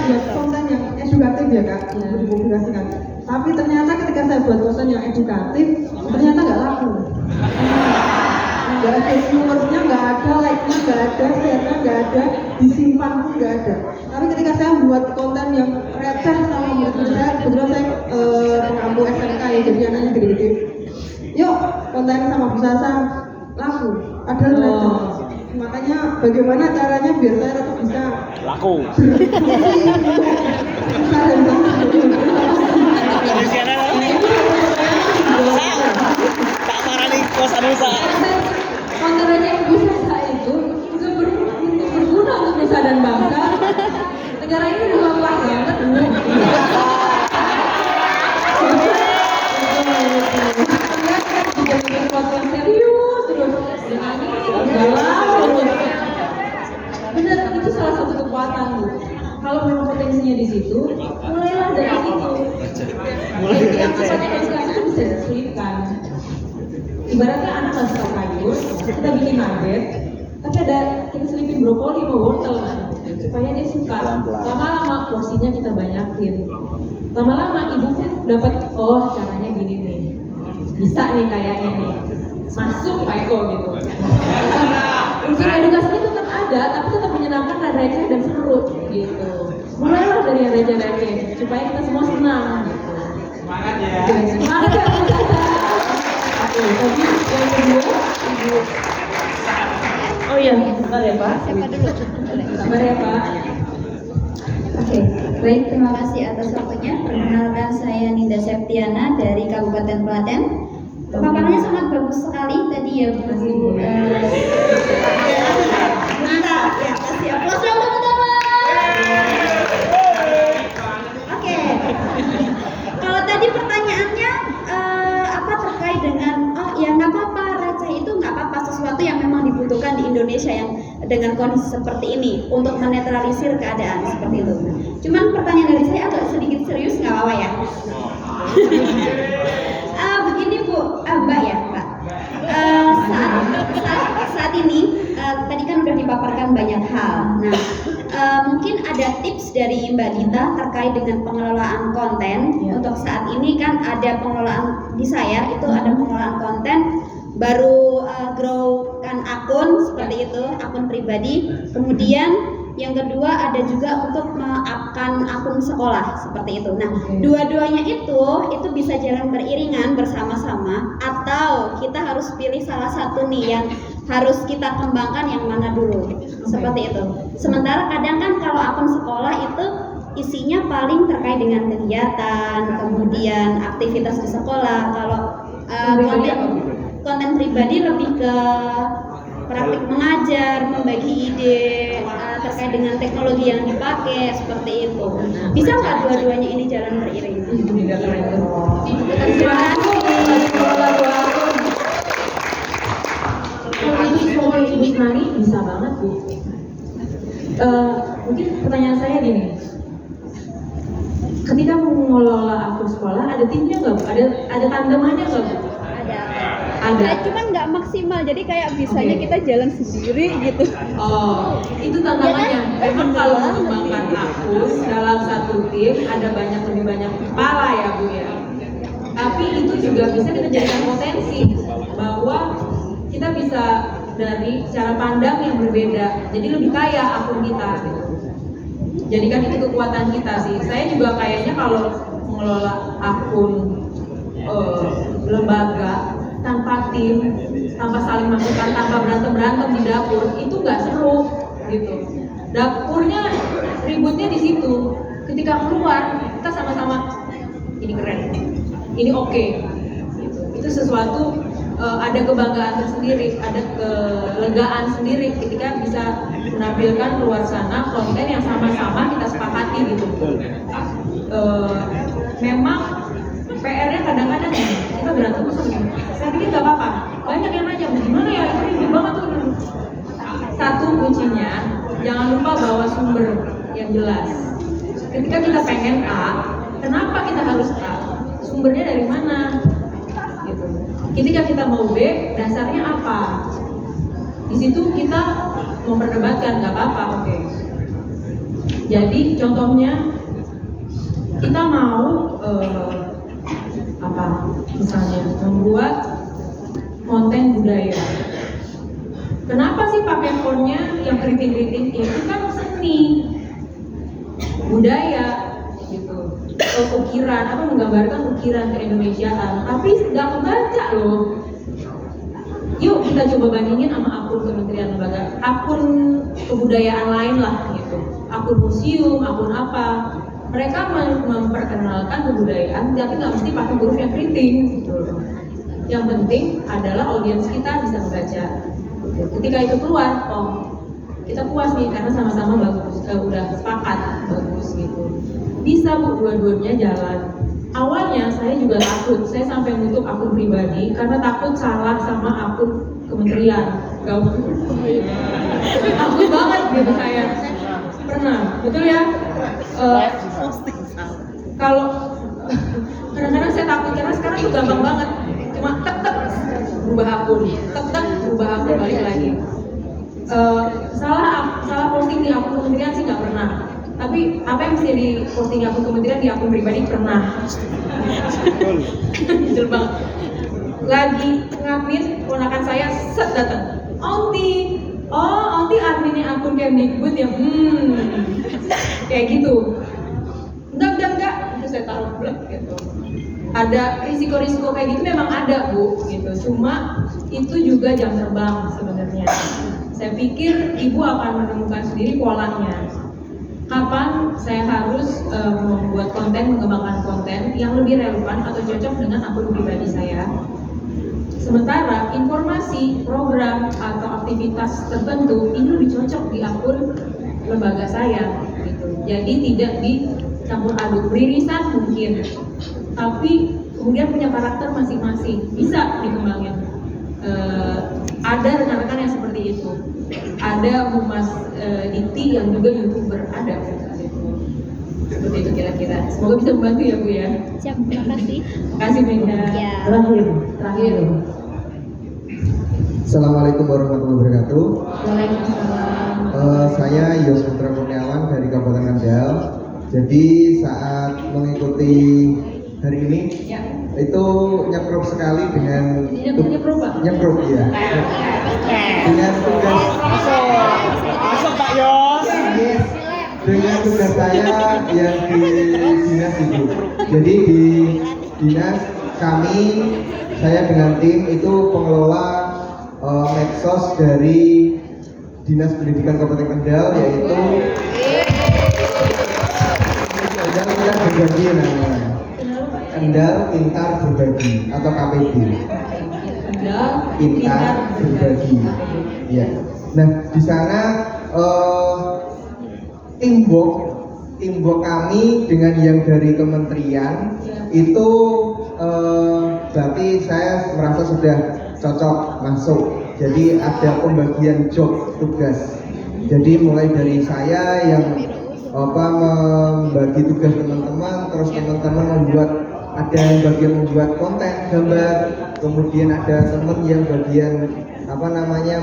buat konten yang edukatif ya kak, yang dipublikasikan. Tapi ternyata ketika saya buat konten yang edukatif, ternyata nggak laku. Nggak ada viewersnya, nggak ada like-nya, nggak ada share-nya, nggak ada, disimpan pun nggak ada. Tapi ketika saya buat konten yang receh sama murid saya, kebetulan saya kampung SMK ya, jadi anaknya gede-gede. Yuk konten sama Bu Sasa laku, padahal receh. Makanya bagaimana caranya biar saya tetap bisa laku. Tak marah nih kosan Nusa. Kontennya Ibu Sasa itu juga berguna untuk nusa dan bangsa. Negara ini udah lelah banget Bu. Juga bikin konten serius terus dengan ini galau. Bener, itu salah satu kekuatan Bu. Kalau memang potensinya di situ, mulailah dari situ. Jadi yang sifatnya edukasi itu bisa diselipkan. Ibaratnya anak nggak suka sayur, kita bikin nugget, tapi ada kita selipin brokoli atau wortel supaya dia suka. Lama-lama porsinya kita banyakin. Lama-lama ibu pun dapat, oh caranya gini nih, bisa nih kayaknya nih, masuk Pak Eko gitu. Unsur edukasinya tetap ada, tapi tetap menyenangkan dan receh dan seru gitu. Mulailah dari yang receh-receh supaya kita semua senang. Gitu. Semangat ya. Semangat ya. Tadi yang kedua, Ibu. Oh iya, sabar ya Pak. Siapa dulu? Sabar ya Pak. Oke, baik, terima kasih atas waktunya. Perkenalkan, saya Ninda Septiana dari Kabupaten Klaten. Pemaparannya sangat bagus sekali tadi ya Bu. Mantap, ya kasih aplaus dong teman-teman. Oke, kalau tadi pertanyaannya apa terkait dengan ya nggak apa-apa, receh itu nggak apa-apa, sesuatu yang memang dibutuhkan di Indonesia yang dengan kondisi seperti ini untuk menetralisir keadaan seperti itu. Cuman pertanyaan dari saya agak sedikit serius, nggak apa-apa ya? Begini Bu, Mbak ya Mbak. Saat ini tadi kan udah dipaparkan banyak hal. Nah, mungkin ada tips dari Mbak Dita terkait dengan pengelolaan konten. Untuk saat ini kan ada pengelolaan di saya itu ada pengelolaan konten. Baru grow kan akun seperti itu, akun pribadi. Kemudian yang kedua ada juga untuk mengupkan akun sekolah seperti itu. Nah, dua-duanya itu bisa jalan beriringan bersama-sama, atau kita harus pilih salah satu nih yang harus kita kembangkan yang mana dulu. Seperti itu. Sementara kadang kan kalau akun sekolah itu isinya paling terkait dengan kegiatan, kemudian aktivitas di sekolah. Kalau konten pribadi lebih ke praktik mengajar, membagi ide terkait dengan teknologi yang dipakai seperti itu. Bisa nggak dua-duanya ini jalan beriring? Terima kasih. Kalau Ibu Nani bisa banget Bu. Mungkin pertanyaan saya gini. Ketika mengelola akun sekolah, ada timnya nggak Bu? Ada tandemannya nggak Bu? Ada. Cuma nggak maksimal, jadi kayak bisanya kita jalan sendiri gitu. Oh, itu tantangannya. Memang kalau mengembangkan akun dalam satu tim ada lebih banyak kepala ya Bu ya. Tapi itu juga bisa kita jadikan potensi bahwa kita bisa dari cara pandang yang berbeda. Jadi lebih kaya akun kita. Jadikan itu kekuatan kita sih. Saya juga kayaknya kalau mengelola akun lembaga tanpa tim, tanpa saling masukan, tanpa berantem di dapur, itu nggak seru gitu. Dapurnya ributnya di situ. Ketika keluar, kita sama-sama ini keren, ini oke. Gitu. Itu sesuatu ada kebanggaan tersendiri, ada kelegaan sendiri ketika bisa menampilkan luar sana konten yang sama-sama kita sepakati gitu. Memang PR-nya kadang-kadang kita berantem terus. Saya pikir nggak apa-apa. Banyak yang nanya, gimana ya? Ini ribet banget tuh. Satu kuncinya, jangan lupa bawa sumber yang jelas. Ketika kita pengen A, kenapa kita harus A? Sumbernya dari mana? Gitu. Ketika kita mau B, dasarnya apa? Di situ kita memperdebatkan, nggak apa-apa, oke. Jadi contohnya kita mau misalnya membuat konten budaya. Kenapa sih pakai fontnya yang keriting-keriting? Ya itu kan seni budaya gitu. Ukiran menggambarkan ukiran keindonesiaan, tapi nggak membaca loh. Yuk kita coba bandingin sama akun kementerian lembaga, akun kebudayaan lain lah gitu, akun museum, akun apa. Mereka memperkenalkan kebudayaan, tapi nggak mesti pakai huruf yang keriting gitu. Yang penting adalah audiens kita bisa membaca. Ketika itu keluar, kita puas nih karena sama-sama bagus, udah sepakat bagus gitu. Bisa Bu, dua-duanya jalan. Awalnya saya juga takut, saya sampai nutup akun pribadi karena takut salah sama akun kementerian. Takut banget gitu saya. Pernah, betul ya? Kalau kadang-kadang saya takut karena sekarang tuh gampang banget, cuma tek berubah akun, tek berubah akun balik lagi. Salah posting di akun kementerian sih nggak pernah. Tapi apa yang mesti di posting di akun kementerian di akun pribadi pernah. Jujur banget. Lagi ngadmin ponakan saya set datang. Onti adminnya akun Kemdikbud ya. Kayak gitu. Enggak. Terus saya taruh blok gitu. Ada risiko-risiko kayak gitu memang ada Bu gitu. Cuma itu juga jam terbang sebenarnya. Saya pikir Ibu akan menemukan sendiri polanya. Kapan saya harus membuat konten, mengembangkan konten yang lebih relevan atau cocok dengan akun pribadi saya. Sementara informasi, program atau aktivitas tertentu ini lebih cocok di akun lembaga saya gitu. Jadi tidak dicampur aduk, beririsan mungkin, tapi kemudian punya karakter masing-masing, bisa dikembangin. Ada rekan-rekan yang seperti itu. Ada Humas Dikti yang juga YouTuber ada. Seperti itu kira-kira. Semoga bisa membantu ya Bu ya. Siap, terima kasih. Terima kasih Brenda. Ya. Terakhir. Assalamualaikum warahmatullahi wabarakatuh. Waalaikumsalam. Saya Yos Putra Kurniawan dari Kabupaten Kendal. Jadi saat mengikuti hari ini Ya. itu nyeprok sekali dengan Nyeprok, Pak? Nyeprok ya. Dengan tugas Masuk Pak Yos. Yes. Dengan tugas saya yang di dinas itu. Jadi di dinas kami, saya dengan tim itu pengelola medsos dari Dinas Pendidikan Kabupaten Kendal, yaitu Kendal Berbagi namanya. Kendal Pintar Berbagi atau KPB. Kendal Pintar Berbagi. Ya. Nah, di sana timbok kami dengan yang dari kementerian itu berarti saya merasa sudah cocok masuk. Jadi ada pembagian job tugas. Jadi mulai dari saya yang membagi tugas teman-teman, terus teman-teman ada yang bagian membuat konten gambar, kemudian ada teman yang bagian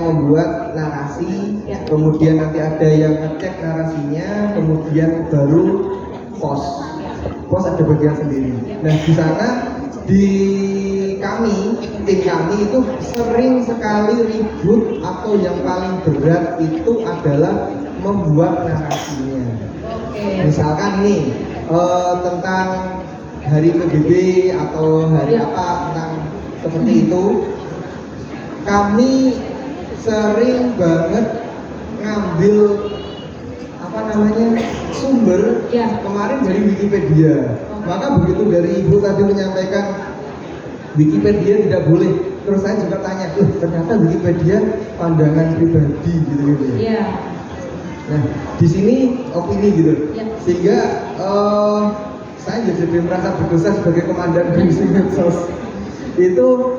membuat narasi, kemudian nanti ada yang ngecek narasinya, kemudian baru post ada bagian sendiri. Nah, di sana tim kami itu sering sekali ribut, atau yang paling berat itu adalah membuat narasinya. Misalkan ini tentang hari PBB atau hari apa, tentang seperti itu, kami sering banget ngambil sumber kemarin dari Wikipedia. Maka begitu dari Ibu tadi menyampaikan Wikipedia tidak boleh, terus saya juga tanya, ternyata Wikipedia pandangan pribadi gitu ya. Nah, di sini opini gitu, sehingga saya jadi merasa berdosa sebagai komandan divisi medsos. Itu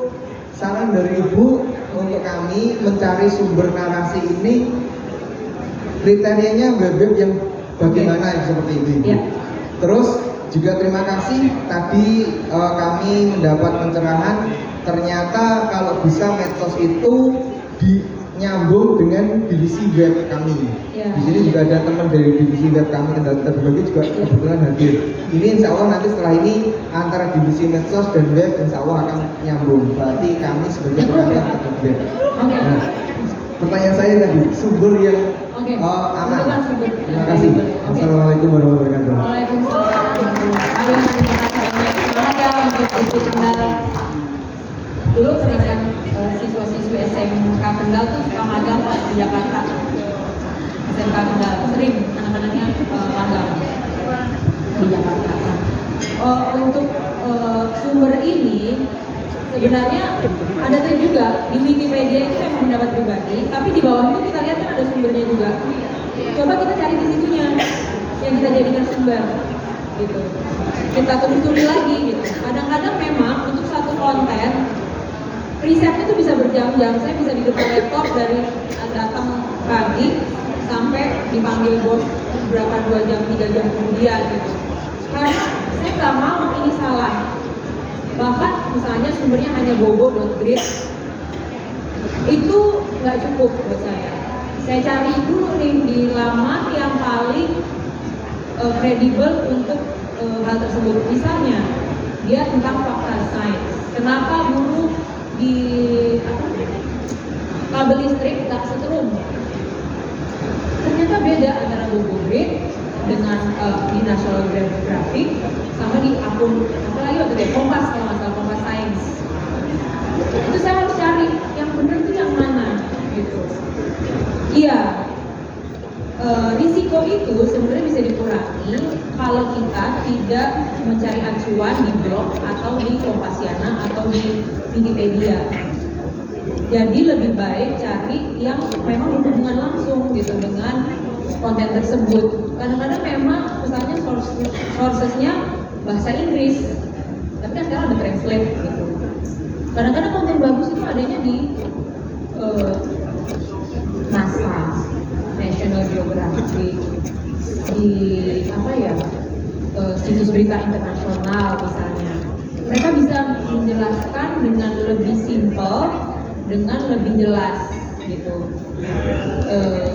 saran dari Ibu untuk kami mencari sumber narasi ini, kriterianya web yang bagaimana yang seperti ini. Terus juga terima kasih tadi kami mendapat pencerahan, ternyata kalau bisa medsos itu nyambung dengan divisi web kami. Ya. Di sini juga ada teman dari divisi web kami Kendal Kita Berbagi juga kebetulan hadir. Ini insya Allah nanti setelah ini antara divisi medsos dan web insya Allah akan nyambung. Berarti kami sebagai perangkat tetap web. Oke. Nah, pertanyaan saya tadi sumber yang Oke. aman. Itu kan sumber. Terima kasih. Oke. Assalamualaikum warahmatullahi wabarakatuh. Waalaikumsalam. Ada yang terima kasih banyak. Semangat ya untuk ikut Kendal. Dulu ketika siswa-siswi SMK Kendal tuh suka magang di Jakarta. SMK Kendal sering anak-anaknya magang di Jakarta. Untuk sumber ini sebenarnya ada tren juga di Wikipedia itu memang mendapat pribadi, tapi di bawah itu kita lihat kan ada sumbernya juga. Coba kita cari di situnya yang kita jadikan sumber, gitu. Kita telusuri lagi, gitu. Kadang-kadang memang untuk satu konten risetnya itu bisa berjam-jam. Saya bisa di depan laptop dari datang pagi sampai dipanggil bos berapa 2 jam 3 jam kemudian, gitu. Karena saya nggak mau ini salah. Bahkan misalnya sumbernya hanya bobo.grid, itu nggak cukup buat saya. Saya cari dulu nih di laman yang paling kredibel untuk hal tersebut. Misalnya dia tentang fakta sains. Kenapa dulu di kabel listrik tak setrum? Ternyata beda antara bobo.grid dengan di National Geographic sama di akun apalagi waktu itu Kompas, kalau nggak salah Kompas Sains. Itu saya harus cari yang benar itu yang mana, gitu. Iya, risiko itu sebenarnya bisa dikurangi kalau kita tidak mencari acuan di blog atau di Kompasiana atau di Wikipedia. Jadi lebih baik cari yang memang berhubungan langsung gitu dengan konten tersebut. Kadang-kadang memang misalnya sourcesnya bahasa Inggris, tapi kan sekarang ada translate gitu. Kadang-kadang konten bagus itu adanya di NASA, National Geographic, di apa ya, situs berita internasional misalnya. Mereka bisa menjelaskan dengan lebih simpel, dengan lebih jelas gitu.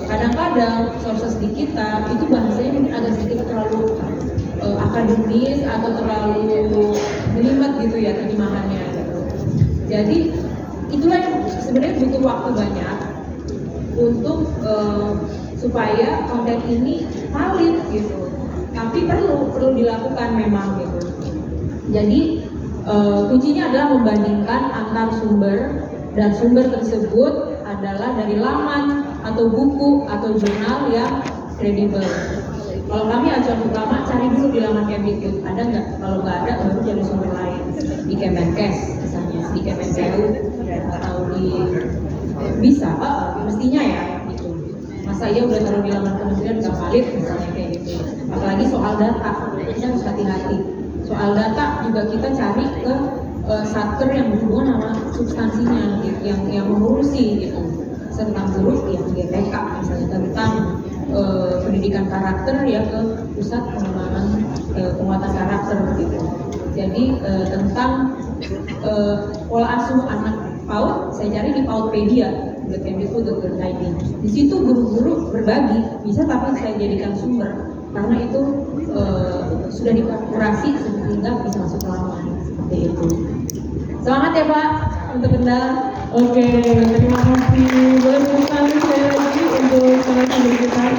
Kadang-kadang sources di kita itu bahasanya mungkin agak sedikit terlalu akademis atau terlalu jelimet gitu ya terjemahannya gitu. Jadi itulah yang sebenarnya butuh waktu banyak untuk supaya konten ini valid gitu. Tapi perlu dilakukan memang gitu. Jadi kuncinya adalah membandingkan antar sumber, dan sumber tersebut adalah dari laman atau buku atau jurnal yang kredibel. Kalau kami acuan utama cari dulu di laman Kemdikbud, ada nggak? Kalau nggak ada baru cari sumber lain di Kemenkes misalnya, di Kemenkeu atau di bisa, mestinya ya gitu. Masa iya udah taruh di laman kementerian nggak valid misalnya kayak gitu. Apalagi soal data, kita harus hati-hati. Soal data juga kita cari ke satker yang berhubungan sama substansinya gitu, yang mengurusi gitu. Tentang guru ya GTK misalnya, tentang pendidikan karakter ya ke pusat pengembangan penguatan karakter gitu. Jadi tentang pola asuh anak PAUD saya cari di paudpedia.kemdikbud.id. Di situ guru-guru berbagi bisa, tapi saya jadikan sumber karena itu sudah dikurasi sehingga bisa masuk ke laman seperti itu. Semangat ya Pak untuk Kendal. Oke, terima kasih. Boleh sekali saya lagi untuk saudara kita.